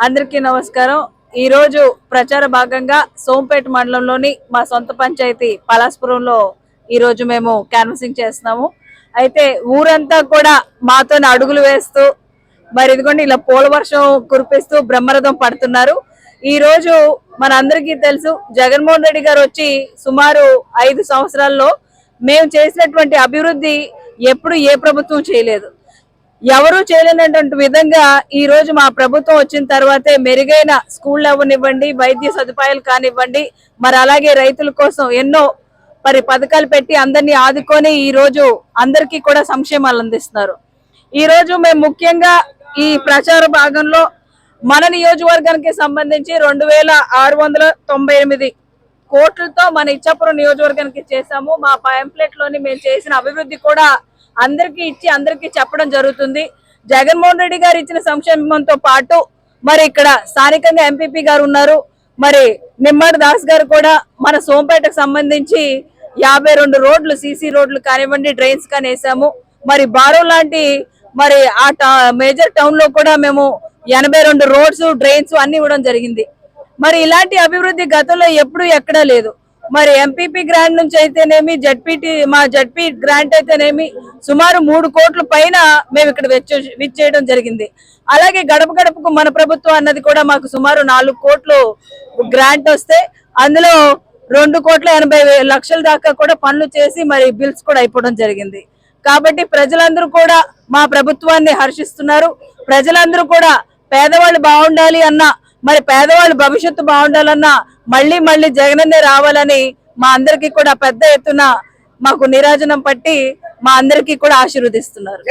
అందరికీ నమస్కారం। ఈ రోజు ప్రచార భాగంగా సోంపేట మండలంలోని మా సొంత పంచాయతీ పలాస్పురంలో ఈ రోజు మేము క్యాన్వాసింగ్ చేస్తున్నాము। అయితే ఊరంతా కూడా మాతో అడుగులు వేస్తూ మరి ఇదిగోండి ఇలా పూల వర్షం కురిపిస్తూ బ్రహ్మరథం పడుతున్నారు। ఈ రోజు మనందరికీ తెలుసు జగన్మోహన్ రెడ్డి గారు వచ్చి సుమారు 5 సంవత్సరాల్లో మేము చేసినటువంటి అభివృద్ధి ఎప్పుడు ఏ ప్రభుత్వం చేయలేదు। ఎవరు చేయలేనటువంటి విధంగా ఈ రోజు మా ప్రభుత్వం వచ్చిన తర్వాతే మెరుగైన స్కూల్ అవ్వనివ్వండి, వైద్య సదుపాయాలు కానివ్వండి, మరి అలాగే రైతుల కోసం ఎన్నో మరి పథకాలు పెట్టి అందరినీ ఆదుకొని ఈ రోజు అందరికీ కూడా సంక్షేమాలు అందిస్తున్నారు। ఈ రోజు మేము ముఖ్యంగా ఈ ప్రచార భాగంలో మన నియోజకవర్గానికి సంబంధించి 2698 కోట్లతో మన ఇచ్చాపురం నియోజకవర్గానికి చేశాము। మా పాంప్లెట్ లోని మేము చేసిన అభివృద్ధి కూడా అందరికీ ఇచ్చి అందరికీ చెప్పడం జరుగుతుంది। జగన్మోహన్ రెడ్డి గారు ఇచ్చిన సంక్షేమంతో పాటు మరి ఇక్కడ స్థానికంగా ఎంపీపీ గారు ఉన్నారు, మరి నిమ్మడి దాస్ గారు కూడా మన సోంపేటకు సంబంధించి 52 రోడ్లు సీసీ రోడ్లు కానివ్వండి, డ్రైన్స్ కానీ వేసాము। మరి బారో లాంటి మరి ఆ మేజర్ టౌన్ లో కూడా మేము 82 రోడ్స్ డ్రైన్స్ అన్ని ఇవ్వడం జరిగింది। మరి ఇలాంటి అభివృద్ధి గతంలో ఎప్పుడు ఎక్కడా లేదు। మరి ఎంపీపీ గ్రాంట్ నుంచి అయితేనేమి, మా జడ్పీ గ్రాంట్ అయితేనేమి సుమారు 3 కోట్ల పైన మేము ఇక్కడ విచ్చేయడం జరిగింది। అలాగే గడప గడపకు మన ప్రభుత్వం అన్నది కూడా మాకు సుమారు 4 కోట్లు గ్రాంట్ వస్తే అందులో 2,80,00,000 దాకా కూడా పనులు చేసి మరి బిల్స్ కూడా అయిపోవడం జరిగింది। కాబట్టి ప్రజలందరూ కూడా మా ప్రభుత్వాన్ని హర్షిస్తున్నారు। ప్రజలందరూ కూడా పేదవాళ్ళు బాగుండాలి అన్నా, మరి పేదవాళ్ళ భవిష్యత్తు బాగుండాలన్నా మళ్ళీ జగనన్నే రావాలని మా అందరికీ కూడా పెద్ద ఎత్తున మాకు నీరాజనం పట్టి మా అందరికీ కూడా ఆశీర్వదిస్తున్నారు।